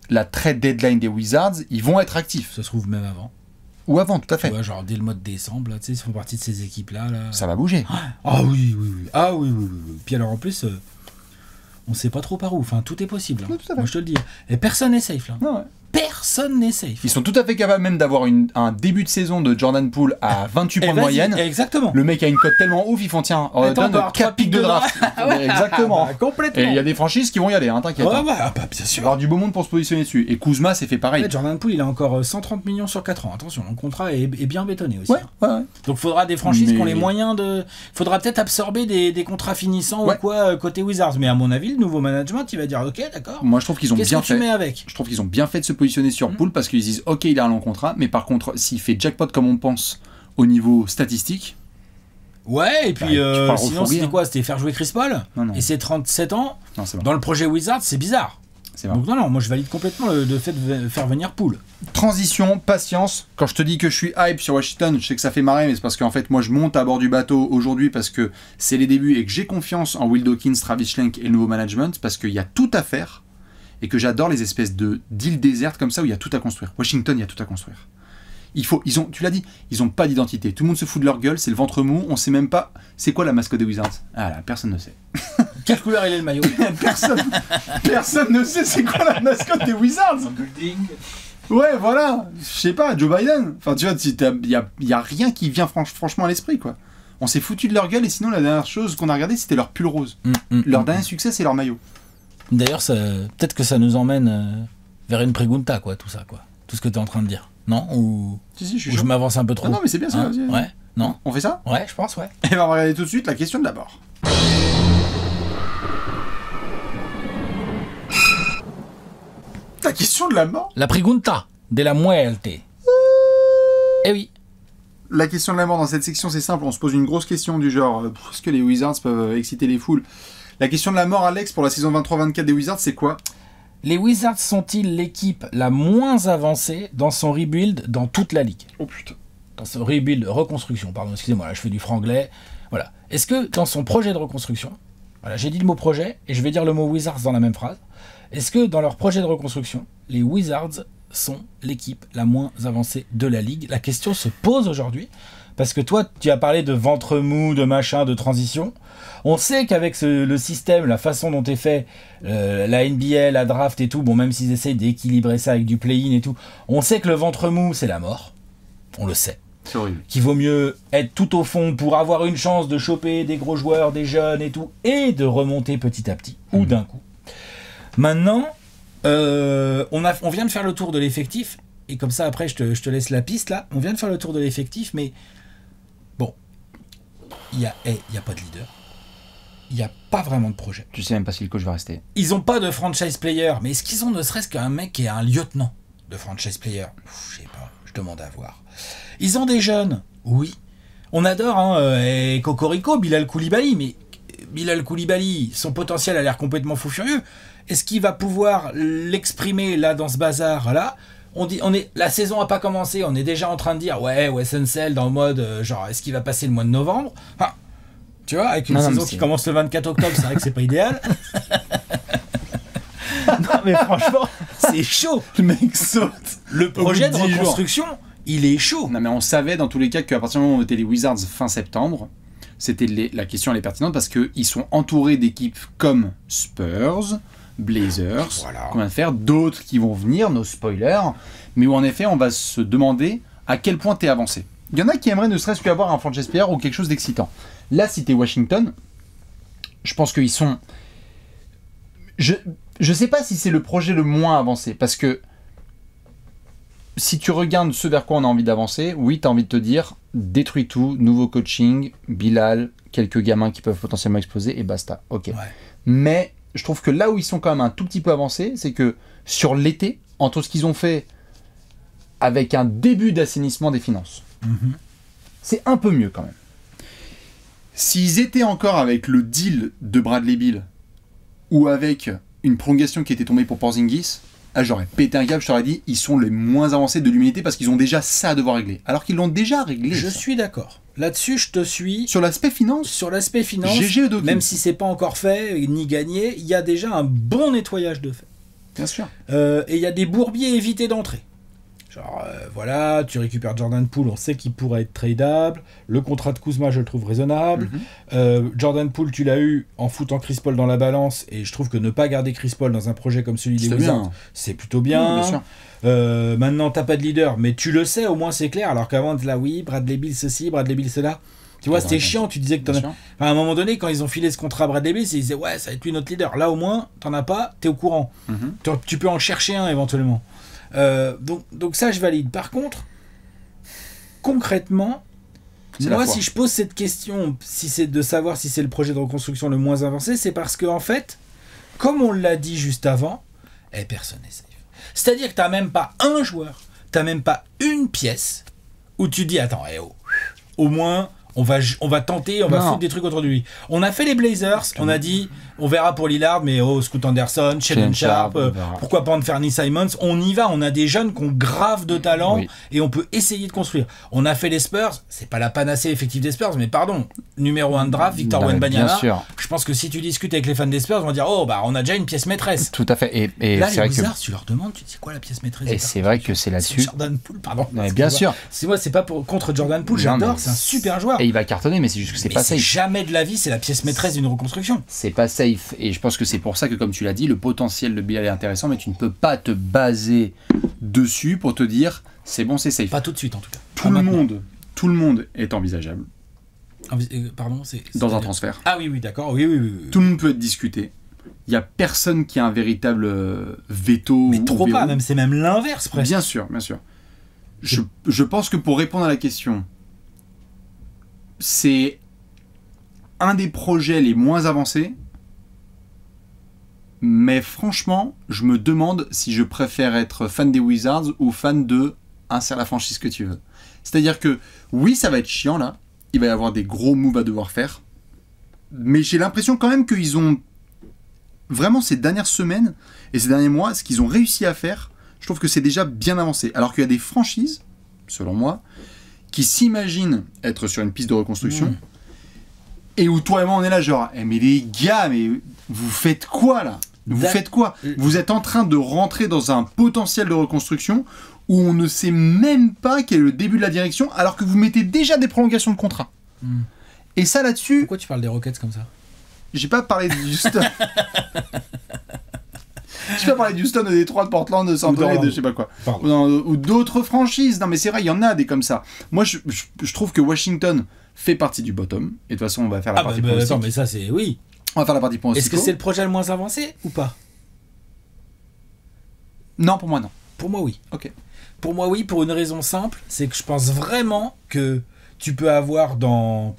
La trade deadline des Wizards, ils vont être actifs. Ça se trouve même avant. Ou avant, tout à fait. Tu vois, genre dès le mois de décembre, là, tu sais, ils font partie de ces équipes-là. Là. Ça va bouger. Ah oui. Ah oui. Puis alors en plus, on sait pas trop par où. Enfin, tout est possible. Hein. Tout à fait. Moi, je te le dis. Et personne n'est safe, là. Non, ouais. Personne n'est safe. Ils sont tout à fait capables même d'avoir un début de saison de Jordan Poole à 28 points de moyenne. Exactement. Le mec a une cote tellement ouf, ils font tiens, donne 4 pics de draft. Exactement. Complètement. Et il y a des franchises qui vont y aller, hein, t'inquiète. Ouais, bien Il sûr. va y avoir du beau monde pour se positionner dessus. Et Kuzma s'est fait pareil. Ouais, Jordan Poole, il a encore 130 millions sur 4 ans. Attention, le contrat est bien bétonné aussi. Ouais. Donc il faudra des franchises qui ont les moyens de... Il faudra peut-être absorber des contrats finissants ou quoi côté Wizards. Mais à mon avis, le nouveau management, il va dire ok, d'accord. Moi, je trouve qu'ils ont bien fait. Tu mets avec Je trouve qu'ils ont bien fait de se positionner sur Poole parce qu'ils disent ok, il a un long contrat, mais par contre, s'il fait jackpot comme on pense au niveau statistique. Ouais, et puis sinon, c'était quoi? C'était faire jouer Chris Paul. Non. Et c'est 37 ans. Non, c'est bon. Dans le projet Wizards, c'est bizarre. Donc non, moi je valide complètement le fait de faire venir Poole. Transition, patience. Quand je te dis que je suis hype sur Washington, je sais que ça fait marrer, mais c'est parce qu'en fait moi je monte à bord du bateau aujourd'hui parce que c'est les débuts et que j'ai confiance en Will Dawkins, Travis Schlenk et le nouveau management parce qu'il y a tout à faire et que j'adore les espèces d'îles désertes comme ça où il y a tout à construire. Washington, il y a tout à construire. Tu l'as dit, ils ont pas d'identité. Tout le monde se fout de leur gueule, c'est le ventre mou, on sait même pas c'est quoi la mascotte des Wizards. Ah là, personne ne sait. Quelle couleur il est le maillot? Personne ne sait c'est quoi la mascotte des Wizards. Ouais, voilà. Je sais pas, Joe Biden. Enfin, tu vois, il y a rien qui vient franchement à l'esprit, quoi. On s'est foutu de leur gueule et sinon la dernière chose qu'on a regardé c'était leur pull rose. Leur dernier succès c'est leur maillot. D'ailleurs, peut-être que ça nous emmène vers une pregunta, quoi, tout ça, quoi. Tout ce que tu es en train de dire. Non? Ou je m'avance un peu trop? Non, mais c'est bien ça. Vas-y. Ouais? Non? On fait ça? Ouais, je pense, ouais. Et ben on va regarder tout de suite la question de l'abord. La question de la mort? La pregunta de la muerte. Eh oui. La question de la mort dans cette section, c'est simple. On se pose une grosse question du genre est-ce que les Wizards peuvent exciter les foules? La question de la mort, Alex, pour la saison 23-24 des Wizards, c'est quoi? Les Wizards sont-ils l'équipe la moins avancée dans son rebuild dans toute la ligue? Oh putain. Dans son rebuild, reconstruction, pardon, excusez-moi, là, je fais du franglais. Voilà. Est-ce que dans son projet de reconstruction, voilà, j'ai dit le mot projet et je vais dire le mot Wizards dans la même phrase. Est-ce que dans leur projet de reconstruction, les Wizards sont l'équipe la moins avancée de la ligue? La question se pose aujourd'hui parce que toi, tu as parlé de ventre mou, de machin, de transition. On sait qu'avec le système, la façon dont est fait la NBA, la draft et tout, bon, même s'ils essayent d'équilibrer ça avec du play-in et tout, on sait que le ventre mou, c'est la mort. On le sait. C'est horrible. Qu'il vaut mieux être tout au fond pour avoir une chance de choper des gros joueurs, des jeunes et tout, et de remonter petit à petit, ou d'un coup. Maintenant, on vient de faire le tour de l'effectif, et comme ça, après, je te laisse la piste, là. On vient de faire le tour de l'effectif, mais bon, il n'y a pas de leader. Il n'y a pas vraiment de projet. Tu sais même pas si le coach va rester. Ils n'ont pas de franchise player, mais est-ce qu'ils ont ne serait-ce qu'un mec qui est un lieutenant de franchise player? Je sais pas, je demande à voir. Ils ont des jeunes, oui. On adore, et Cocorico, Bilal Koulibaly, mais Bilal Koulibaly, son potentiel a l'air complètement fou furieux. Est-ce qu'il va pouvoir l'exprimer là dans ce bazar-là? La saison n'a pas commencé, on est déjà en train de dire ouais, SNCL dans le mode genre est-ce qu'il va passer le mois de novembre? Enfin, tu vois, avec une saison qui commence le 24 octobre, c'est vrai que c'est pas idéal. Non mais franchement, c'est chaud. Le mec saute. Le projet de reconstruction, il est chaud. Non mais on savait dans tous les cas qu'à partir du moment où on était les Wizards fin septembre, la question elle est pertinente parce qu'ils sont entourés d'équipes comme Spurs, Blazers, Voilà. Qu'on va faire, d'autres qui vont venir, nos spoilers, mais où en effet on va se demander à quel point t'es avancé. Il y en a qui aimeraient ne serait-ce qu'avoir un franchise player ou quelque chose d'excitant. Là, si t'es Washington, je pense qu'ils sont... Je sais pas si c'est le projet le moins avancé, parce que si tu regardes ce vers quoi on a envie d'avancer, oui, t'as envie de te dire, détruis tout, nouveau coaching, Bilal, quelques gamins qui peuvent potentiellement exploser, et basta. Ok. Ouais. Mais je trouve que là où ils sont quand même un tout petit peu avancés, c'est que sur l'été, entre ce qu'ils ont fait avec un début d'assainissement des finances, c'est un peu mieux quand même. S'ils étaient encore avec le deal de Bradley Beal ou avec une prolongation qui était tombée pour Porzingis, j'aurais pété un câble, je t'aurais dit, ils sont les moins avancés de l'humanité parce qu'ils ont déjà ça à devoir régler. Alors qu'ils l'ont déjà réglé. Je suis d'accord. Là-dessus, je te suis. Sur l'aspect finance, GG Eudokie. même si c'est pas encore fait ni gagné, il y a déjà un bon nettoyage de fait. Bien sûr. Et il y a des bourbiers évités d'entrée. Genre, voilà, tu récupères Jordan Poole, on sait qu'il pourrait être tradable. Le contrat de Kuzma, je le trouve raisonnable. Jordan Poole, tu l'as eu en foutant Chris Paul dans la balance. Et je trouve que ne pas garder Chris Paul dans un projet comme celui des Wizards, c'est plutôt bien. Bien sûr. Maintenant, t'as pas de leader, mais tu le sais, au moins c'est clair. Alors qu'avant, là, oui, Bradley Beal ceci, Bradley Beal cela. Tu vois, c'était chiant, tu disais que t'en as... Enfin, à un moment donné, quand ils ont filé ce contrat à Bradley Beal, ils disaient ouais, ça va être lui notre leader. Là, au moins, t'en as pas, t'es au courant. Tu peux en chercher un éventuellement. Donc ça je valide. Par contre, concrètement, moi si je pose cette question, si c'est de savoir si c'est le projet de reconstruction le moins avancé, c'est parce que en fait, comme on l'a dit juste avant, personne n'est safe. C'est-à-dire que t'as même pas un joueur, t'as même pas une pièce où tu dis attends, au moins on va tenter, on va foutre des trucs autour de lui. On a fait les Blazers, on a dit, on verra pour Lillard, mais Scoot Anderson, Shaedon Sharpe, pourquoi pas Anthony Simons, on y va, on a des jeunes qui ont grave de talent et on peut essayer de construire. On a fait les Spurs, c'est pas la panacée effective des Spurs, mais pardon, numéro 1 de draft, Victor Wembanyama. Je pense que si tu discutes avec les fans des Spurs, ils vont dire on a déjà une pièce maîtresse. Tout à fait. Et là, c'est les vrai Wizards, que... tu leur demandes, tu dis quoi la pièce maîtresse? Et c'est vrai que c'est là-dessus. Jordan Poole, pardon. Ouais, bien sûr. C'est pas contre Jordan Poole, j'adore, c'est un super joueur. Et il va cartonner, mais c'est juste que c'est pas safe. Jamais de la vie, c'est la pièce maîtresse d'une reconstruction. C'est pas safe. Et je pense que c'est pour ça que, comme tu l'as dit, le potentiel de Bilal est intéressant, mais tu ne peux pas te baser dessus pour te dire c'est bon, c'est safe. Pas tout de suite en tout cas. Tout le monde est envisageable. Pardon, dans un transfert. Ah oui, d'accord. Oui. Tout le monde peut être discuté. Il n'y a personne qui a un véritable veto. Mais trop pas, même c'est même l'inverse presque. Bien sûr. Je pense que pour répondre à la question, c'est un des projets les moins avancés, mais franchement, je me demande si je préfère être fan des Wizards ou fan de insère la franchise que tu veux. C'est-à-dire que, oui, ça va être chiant, là. Il va y avoir des gros moves à devoir faire. Mais j'ai l'impression quand même qu'ils ont... Vraiment, ces dernières semaines et ces derniers mois, ce qu'ils ont réussi à faire, je trouve que c'est déjà bien avancé. Alors qu'il y a des franchises, selon moi, qui s'imaginent être sur une piste de reconstruction, et où toi et moi, on est là genre, mais les gars, mais vous faites quoi, là ? Vous faites quoi ? Vous êtes en train de rentrer dans un potentiel de reconstruction où on ne sait même pas quel est le début de la direction, alors que vous mettez déjà des prolongations de contrat. Et ça, là-dessus... Pourquoi tu parles des Rockets comme ça ? J'ai pas parlé de Houston. J'ai pas parlé de Houston, de Détroit, de Portland, de San Antonio, de je sais pas quoi. Ou d'autres franchises. Non, mais c'est vrai, il y en a des comme ça. Moi, je trouve que Washington fait partie du bottom. Et de toute façon, on va faire la partie pronostic. Attends, mais ça, c'est... Oui. On va faire la partie pronostic. Est-ce que c'est le projet le moins avancé ou pas ? Non, pour moi, non. Pour moi, oui. Ok. Pour moi, oui, pour une raison simple, c'est que je pense vraiment que tu peux avoir dans...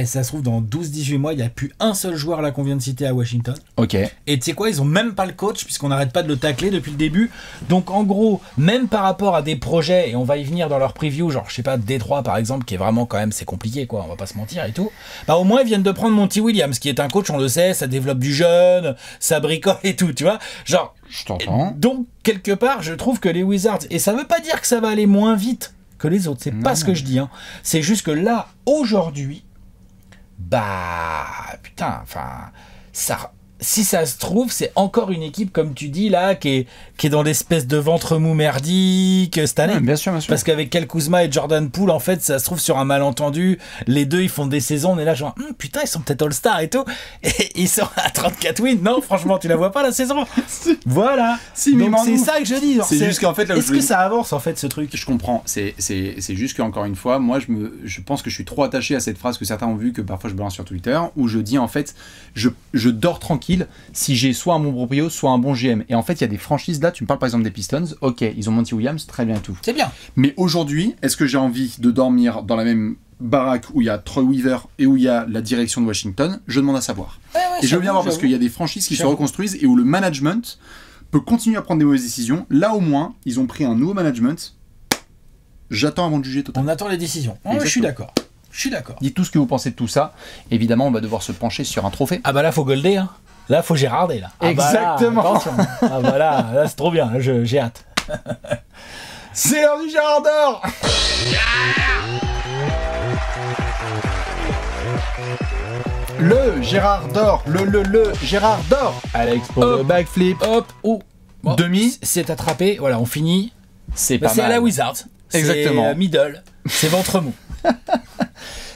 ça se trouve, dans 12-18 mois, il n'y a plus un seul joueur là qu'on vient de citer à Washington. Ok. Et tu sais quoi, ils ont même pas le coach, puisqu'on n'arrête pas de le tacler depuis le début. Donc en gros, même par rapport à des projets, et on va y venir dans leur preview, genre je sais pas, Détroit par exemple, qui est vraiment quand même, c'est compliqué quoi, on va pas se mentir et tout. Bah au moins ils viennent de prendre Monty Williams, qui est un coach, on le sait, ça développe du jeune, ça bricole et tout, tu vois. Genre, je t'entends. Donc quelque part, je trouve que les Wizards, et ça veut pas dire que ça va aller moins vite que les autres, c'est pas ce que je dis, hein. C'est juste que là, aujourd'hui, bah putain, enfin ça, si ça se trouve, c'est encore une équipe comme tu dis là qui est dans l'espèce de ventre mou merdique cette année. Bien sûr, bien sûr. Parce qu'avec Kyle Kuzma et Jordan Poole, en fait, ça se trouve sur un malentendu. Les deux, ils font des saisons. On est là genre putain, ils sont peut-être All-Star et tout. Et ils sont à 34 wins. Non, franchement, tu la vois pas la saison. Voilà. Si, donc c'est ça que je dis. Genre, c'est juste qu'en fait là, est-ce que ça avance en fait ce truc ? Je comprends. C'est juste qu'encore une fois, moi je pense que je suis trop attaché à cette phrase que certains ont vu, que parfois je balance sur Twitter, où je dis en fait je dors tranquille si j'ai soit un bon proprio, soit un bon GM. Et en fait, il y a des franchises là, tu me parles par exemple des Pistons, ok, ils ont Monty Williams, très bien et tout. C'est bien. Mais aujourd'hui, est-ce que j'ai envie de dormir dans la même baraque où il y a Troy Weaver et où il y a la direction de Washington ? Je demande à savoir. Et je veux bien voir parce qu'il y a des franchises qui se reconstruisent et où le management peut continuer à prendre des mauvaises décisions. Là au moins, ils ont pris un nouveau management. J'attends avant de juger totalement. On attend les décisions. Je suis d'accord. Je suis d'accord. Dites tout ce que vous pensez de tout ça. Évidemment, on va devoir se pencher sur un trophée. Ah bah là, faut golder, hein. Là, faut Gérarder, là. Exactement. Bah là, attention. Ah bah là c'est trop bien. J'ai hâte. C'est l'heure du Gérard d'or. Le Gérard d'or. Le Gérard d'or. Alex pour le backflip. Hop. Oh. Bon, demi. C'est attrapé. Voilà, on finit. C'est pas mal. C'est à la Wizards. Exactement. C'est middle. C'est ventre mou.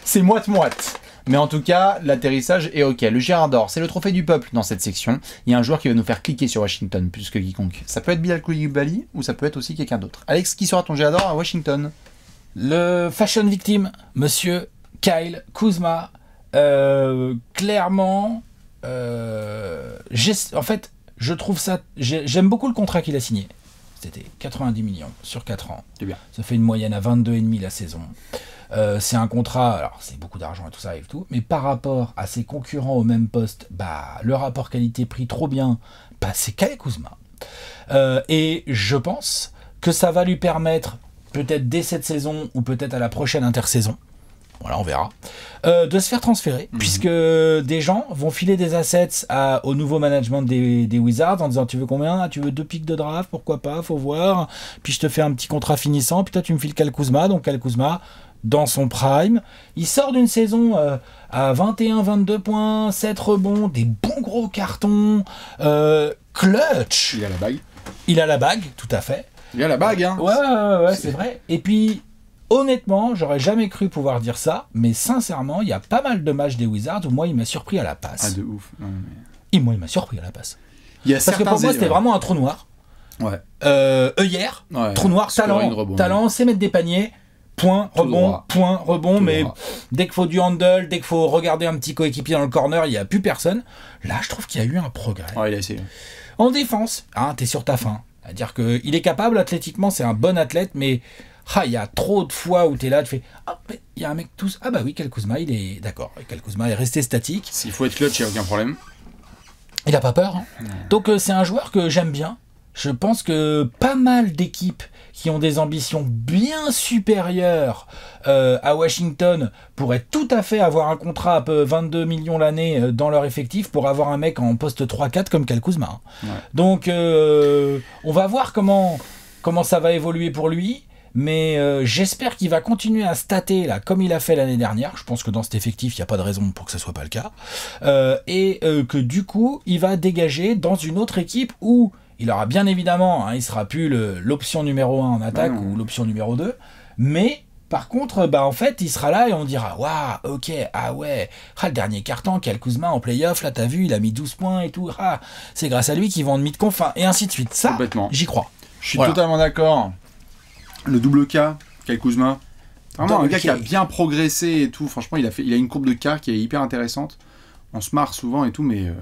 C'est moite-moite. Mais en tout cas, l'atterrissage est ok. Le Gérard d'or, c'est le trophée du peuple dans cette section. Il y a un joueur qui va nous faire cliquer sur Washington plus que quiconque. Ça peut être Bilal Coulibaly ou ça peut être aussi quelqu'un d'autre. Alex, qui sera ton Gérard d'or à Washington ? Le fashion victime, monsieur Kyle Kuzma. Clairement, en fait, je trouve ça... J'aime beaucoup le contrat qu'il a signé. C'était 90 millions sur 4 ans. C'est bien. Ça fait une moyenne à 22,5 la saison. C'est un contrat, alors c'est beaucoup d'argent et tout ça et tout, mais par rapport à ses concurrents au même poste, bah le rapport qualité-prix trop bien, bah c'est Kyle Kuzma. Et je pense que ça va lui permettre, peut-être dès cette saison ou peut-être à la prochaine intersaison, voilà on verra, de se faire transférer, puisque des gens vont filer des assets au nouveau management des Wizards en disant tu veux combien ? Tu veux 2 pics de draft ? Pourquoi pas ? Faut voir. Puis je te fais un petit contrat finissant, puis toi tu me files Kyle Kuzma, donc Kyle Kuzma dans son prime, il sort d'une saison à 21-22 points, 7 rebonds, des bons gros cartons, clutch. Il a la bague. Il a la bague, tout à fait. Il a la bague, hein. Ouais, c'est vrai. Et puis, honnêtement, j'aurais jamais cru pouvoir dire ça, mais sincèrement, il y a pas mal de matchs des Wizards où moi, il m'a surpris à la passe. Ah, de ouf. Non, mais... Moi, il m'a surpris à la passe. Parce que pour moi, c'était vraiment un trou noir. Ouais. Œillère, trou noir, talent, c'est mettre des paniers. Point, rebond, mais dès qu'il faut du handle, dès qu'il faut regarder un petit coéquipier dans le corner, il n'y a plus personne. Là, je trouve qu'il y a eu un progrès. Ouais, il a essayé. En défense, t'es sur ta faim. C'est-à-dire qu'il est capable, athlétiquement, c'est un bon athlète, mais il y a trop de fois où tu es là, tu fais mais il y a un mec tous. Ah bah oui, Kyle Kuzma, il est d'accord. Kyle Kuzma est resté statique. S'il faut être clutch, il n'y a aucun problème. Il n'a pas peur. Hein. Donc c'est un joueur que j'aime bien. Je pense que pas mal d'équipes qui ont des ambitions bien supérieures à Washington pourraient tout à fait avoir un contrat à 22 millions l'année dans leur effectif pour avoir un mec en poste 3-4 comme Kyle Kuzma. Ouais. Donc on va voir comment ça va évoluer pour lui. Mais j'espère qu'il va continuer à stater là, comme il a fait l'année dernière. Je pense que dans cet effectif, il n'y a pas de raison pour que ça soit pas le cas. Et que du coup, il va dégager dans une autre équipe où il aura bien évidemment, il sera plus l'option numéro 1 en attaque ou l'option numéro 2. Mais par contre, en fait, il sera là et on dira waouh, ok, ah ouais, le dernier carton, Kyle Kuzma en playoff, là t'as vu, il a mis 12 points et tout. C'est grâce à lui qu'ils vont en demi-de-conf, et ainsi de suite. Ça, j'y crois. Je suis totalement d'accord. Le double K, Kyle Kuzma. Vraiment un gars qui a bien progressé et tout. Franchement, il a une courbe de K qui est hyper intéressante. On se marre souvent et tout, mais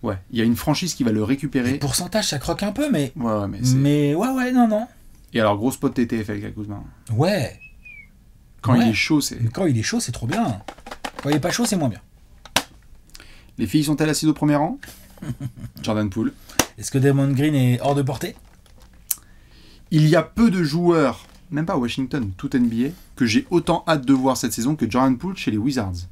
ouais, il y a une franchise qui va le récupérer. Le pourcentage, ça croque un peu, mais. Ouais, non. Et alors, gros spot TTFL, Kyle Kuzma. Ouais. Quand il est chaud, c'est. Quand il est chaud, c'est trop bien. Quand il est pas chaud, c'est moins bien. Les filles sont-elles assises au premier rang? Jordan Poole. Est-ce que Damon Green est hors de portée? Il y a peu de joueurs, même pas à Washington, tout NBA, que j'ai autant hâte de voir cette saison que Jordan Poole chez les Wizards.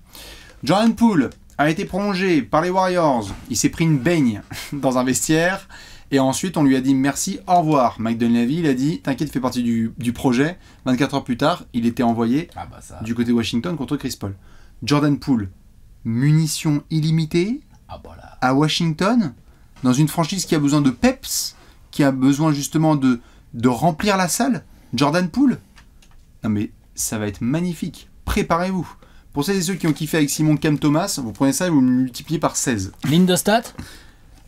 Jordan Poole a été prolongé par les Warriors. Il s'est pris une baigne dans un vestiaire. Et ensuite, on lui a dit merci, au revoir. Mike Dunleavy, il a dit t'inquiète, fais partie du projet. 24 heures plus tard, il était envoyé du côté de Washington contre Chris Paul. Jordan Poole, munitions illimitées à Washington, dans une franchise qui a besoin de peps, qui a besoin justement de remplir la salle. Jordan Poole, non mais ça va être magnifique. Préparez-vous. Pour celles et ceux qui ont kiffé avec Simon Cam Thomas, vous prenez ça et vous le multipliez par 16. Ligne de stats.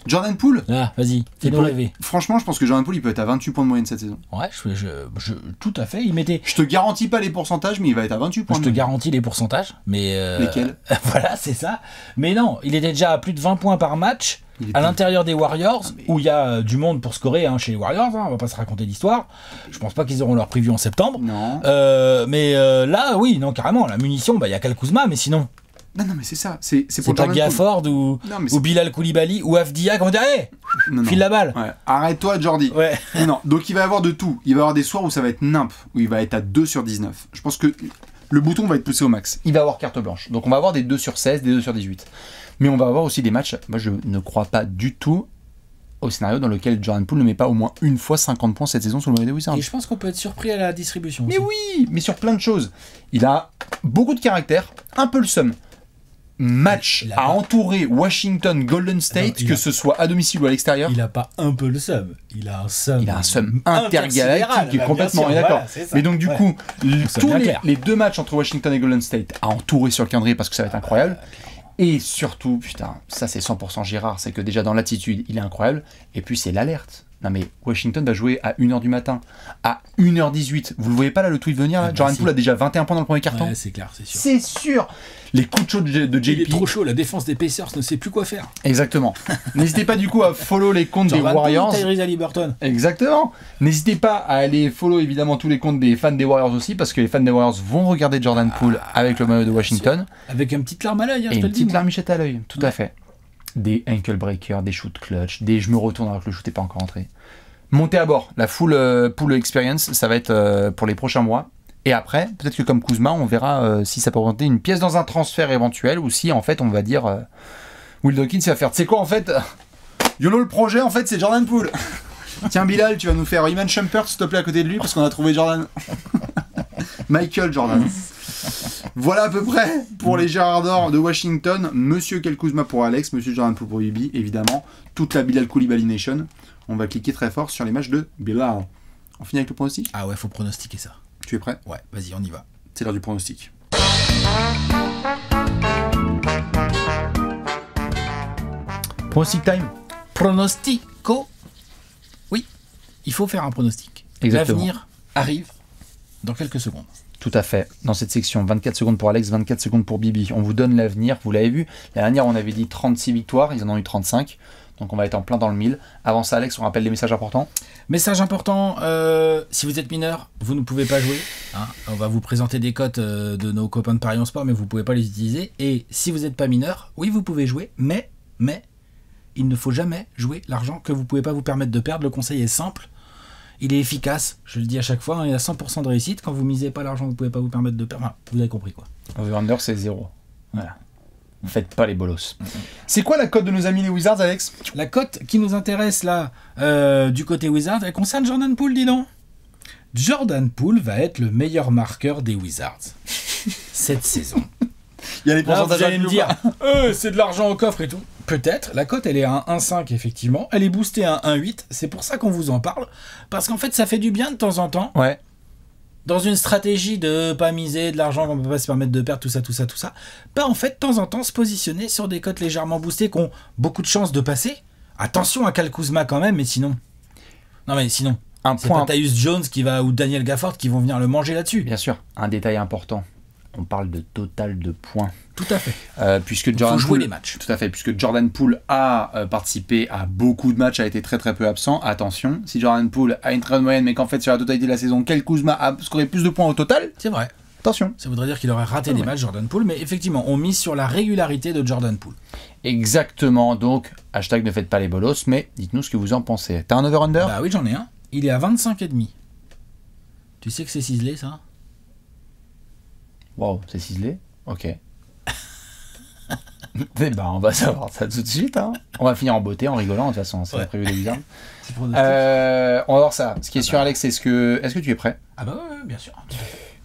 Jordan Poole. Vas-y, fais-nous rêver. Franchement, je pense que Jordan Poole, il peut être à 28 points de moyenne cette saison. Ouais, tout à fait. Je te garantis pas les pourcentages, mais il va être à 28 points. Je te garantis les pourcentages, mais... Lesquels? Voilà, c'est ça. Mais non, il était déjà à plus de 20 points par match à l'intérieur des Warriors, où il y a du monde pour scorer chez les Warriors, on va pas se raconter l'histoire. Je pense pas qu'ils auront leur preview en septembre. Non. Mais là, oui, non, carrément, la munition, il y a Kyle Kuzma, mais sinon... Non, mais c'est ça. C'est pour pas Gafford ou Bilal Koulibaly ou Avdia qui vont dire hey, file la balle. Ouais. Arrête-toi, Jordi. Ouais. Non. Donc il va y avoir de tout. Il va y avoir des soirs où ça va être nimp, où il va être à 2 sur 19. Je pense que le bouton va être poussé au max. Il va avoir carte blanche. Donc on va avoir des 2 sur 16, des 2 sur 18. Mais on va avoir aussi des matchs. Moi, je ne crois pas du tout au scénario dans lequel Jordan Poole ne met pas au moins une fois 50 points cette saison sur le maillot des Wizards. Et je pense qu'on peut être surpris à la distribution. Mais aussi. Oui, mais sur plein de choses. Il a beaucoup de caractère, un peu le seum. Match à entourer Washington, Golden State, que ce soit à domicile ou à l'extérieur. Il a pas un peu le seum, il a un seum intergalactique qui est complètement d'accord. Voilà, mais donc du coup, tous les 2 matchs entre Washington et Golden State à entourer sur le calendrier parce que ça va être incroyable. Et surtout, putain, ça c'est 100% Gérard, c'est que déjà dans l'attitude, il est incroyable. Et puis c'est l'alerte. Non mais Washington va jouer à 1h du matin, à 1h18. Vous le voyez pas là le tweet venir là? Jordan Poole a déjà 21 points dans le premier carton. Ouais, c'est clair, c'est sûr. C'est sûr. Les coups de chaud de JP. Il est trop chaud, la défense des Pacers ne sait plus quoi faire. Exactement. N'hésitez pas du coup à follow les comptes des Warriors. Tyrese Haliburton. Exactement. N'hésitez pas à aller follow évidemment tous les comptes des fans des Warriors aussi, parce que les fans des Warriors vont regarder Jordan Poole avec le maillot de Washington. Avec une petite larme à l'œil, et une petite larmichette à l'œil, tout à fait. Des ankle breakers, des shoot clutch, des je me retourne alors que le shoot n'est pas encore entré. Montez à bord, la full pool experience, ça va être pour les prochains mois. Et après, peut-être que comme Kuzma, on verra si ça peut représenter une pièce dans un transfert éventuel, ou si en fait on va dire Will Dawkins va faire, tu sais quoi en fait, YOLO le projet en fait c'est Jordan Poole. Tiens Bilal, tu vas nous faire Iman Shumpert s'il te plaît à côté de lui parce qu'on a trouvé Jordan. Michael Jordan. Voilà à peu près pour les Gérard d'Or de Washington. Monsieur Kyle Kuzma pour Alex, Monsieur Jordan Poole pour Yubi, évidemment. Toute la Bilal Koulibaly Nation. On va cliquer très fort sur les matchs de Bilal. On finit avec le pronostic? Ah ouais, faut pronostiquer ça. Tu es prêt? Ouais, vas-y, on y va. C'est l'heure du pronostic. Pronostic time. Pronostico. Oui, il faut faire un pronostic. Exactement. L'avenir arrive dans quelques secondes. Tout à fait. Dans cette section, 24 secondes pour Alex, 24 secondes pour Bibi. On vous donne l'avenir, vous l'avez vu. La dernière, on avait dit 36 victoires, ils en ont eu 35. Donc on va être en plein dans le 1000. Avant ça, Alex, on rappelle les messages importants. Message important, si vous êtes mineur, vous ne pouvez pas jouer. Hein. On va vous présenter des cotes de nos copains de Paris en Sport, mais vous ne pouvez pas les utiliser. Et si vous n'êtes pas mineur, oui, vous pouvez jouer, mais il ne faut jamais jouer l'argent que vous ne pouvez pas vous permettre de perdre. Le conseil est simple. il est efficace. Je le dis à chaque fois, hein, il a 100% de réussite. Quand vous misez pas l'argent, vous pouvez pas vous permettre de perdre. Enfin, vous avez compris quoi. Over-under, c'est 0. Voilà. Vous faites pas les bolos. C'est quoi la cote de nos amis les Wizards, Alex? La cote qui nous intéresse là, du côté Wizards, elle concerne Jordan Poole, dis donc. Jordan Poole va être le meilleur marqueur des Wizards cette saison. Il y a les Là, vous pourcentages allez me dire, c'est de l'argent au coffre et tout. Peut-être, la cote elle est à 1,5 effectivement, elle est boostée à 1,8, c'est pour ça qu'on vous en parle, parce qu'en fait ça fait du bien de temps en temps, Ouais. dans une stratégie de pas miser de l'argent qu'on peut pas se permettre de perdre, tout ça, pas en fait de temps en temps se positionner sur des cotes légèrement boostées qui ont beaucoup de chances de passer. Attention à Kyle Kuzma quand même, mais sinon... Non mais sinon, c'est pas Tyus Jones qui va, ou Daniel Gafford qui vont venir le manger là-dessus. Bien sûr, un détail important. On parle de total de points. Tout à fait. Puisque Jordan jouer Poole, les matchs. Tout à fait, puisque Jordan Poole a participé à beaucoup de matchs, a été très très peu absent. Attention, si Jordan Poole a une très bonne moyenne, mais qu'en fait sur la totalité de la saison, Kyle Kuzma a scoré plus de points au total, C'est vrai. attention. Ça voudrait dire qu'il aurait raté des matchs, Jordan Poole, mais effectivement, on mise sur la régularité de Jordan Poole. Exactement, donc, hashtag ne faites pas les bolos, mais dites-nous ce que vous en pensez. T'as un over-under? Bah oui, j'en ai un. Il est à 25,5. Tu sais que c'est ciselé, ça? Wow, c'est ciselé? Ok. Eh ben, on va savoir ça tout de suite. Hein. On va finir en beauté, en rigolant, de toute façon, c'est la prévue des Wizards. On va voir ça. Ce qui est sûr, Alex, c'est est-ce que tu es prêt? Ah bah ouais, bien sûr.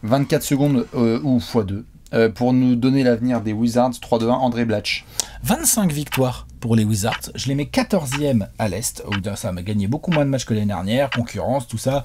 24 secondes ou x2 pour nous donner l'avenir des Wizards. 3-2-1, André Blatch. 25 victoires pour les Wizards. Je les mets 14e à l'Est. Ça m'a gagné beaucoup moins de matchs que l'année dernière. Concurrence, tout ça.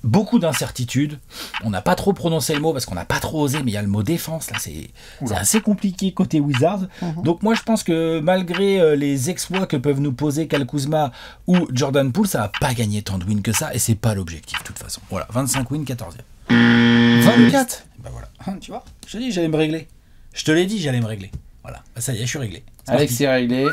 Beaucoup d'incertitudes. On n'a pas trop prononcé le mot parce qu'on n'a pas trop osé, mais il y a le mot défense. Là, c'est assez compliqué côté Wizards. Donc moi, je pense que malgré les exploits que peuvent nous poser Kyle Kuzma ou Jordan Poole, ça va pas gagner tant de wins que ça. Et c'est pas l'objectif, de toute façon. Voilà, 25 wins, 14e. 24. Bah voilà. Tu vois, je te dis, j'allais me régler. Je te l'ai dit, j'allais me régler. Voilà, bah, ça y est, je suis réglé. Alex, c'est réglé.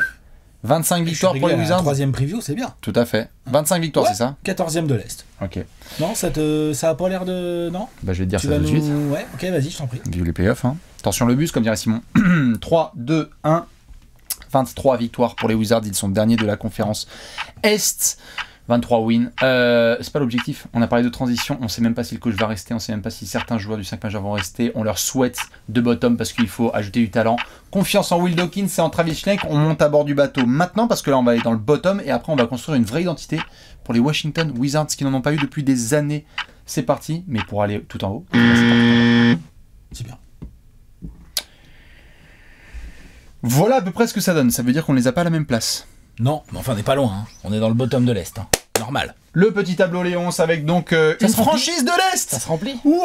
25 victoires pour les Wizards. Troisième preview, c'est bien. Tout à fait. 25 victoires, Ouais, c'est ça? 14e de l'Est. Ok. Non, ça a pas l'air de... Non? Bah, je vais te dire Tu ça vas tout de suite. Ouais, ok, vas-y, je t'en prie. Vive les playoffs. Hein. Attention le bus, comme dirait Simon. 3, 2, 1. 23 victoires pour les Wizards. Ils sont derniers de la conférence Est. 23 wins. C'est pas l'objectif. On a parlé de transition. On sait même pas si le coach va rester. On sait même pas si certains joueurs du 5 majeur vont rester. On leur souhaite de bottom parce qu'il faut ajouter du talent. Confiance en Will Dawkins et en Travis Schlenk. On monte à bord du bateau maintenant parce que là on va aller dans le bottom et après on va construire une vraie identité pour les Washington Wizards qui n'en ont pas eu depuis des années. C'est parti. Mais pour aller tout en haut. C'est bien. Voilà à peu près ce que ça donne. Ça veut dire qu'on les a pas à la même place. Non, mais enfin, on n'est pas loin. Hein. On est dans le bottom de l'Est. Hein. Normal. Le petit tableau Léonce avec donc une franchise de l'Est. Ça se remplit. Ouais.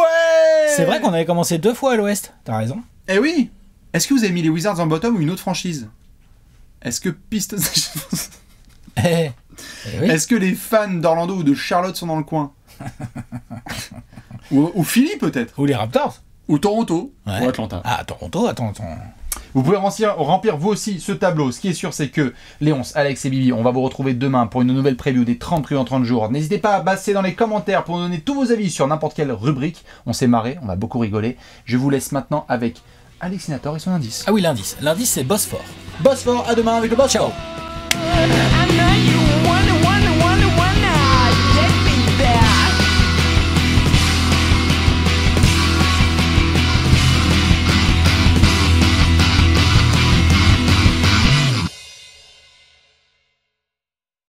C'est vrai qu'on avait commencé 2 fois à l'Ouest. T'as raison. Eh oui. Est-ce que vous avez mis les Wizards en bottom ou une autre franchise? Est-ce que Pistons... Oui. Est-ce que les fans d'Orlando ou de Charlotte sont dans le coin? ou Philly peut-être? Ou les Raptors. Ou Toronto? Ouais. Ou Atlanta? Ah, Toronto, attends. Vous pouvez remplir vous aussi ce tableau. Ce qui est sûr, c'est que Léonce, Alex et Bibi, on va vous retrouver demain pour une nouvelle preview des 30 previews en 30 jours. N'hésitez pas à passer dans les commentaires pour nous donner tous vos avis sur n'importe quelle rubrique. On s'est marré, on va beaucoup rigoler. Je vous laisse maintenant avec Alexinator et son indice. Ah oui, l'indice. L'indice, c'est Bosphore. Bosphore, à demain avec le Bosphore. Ciao.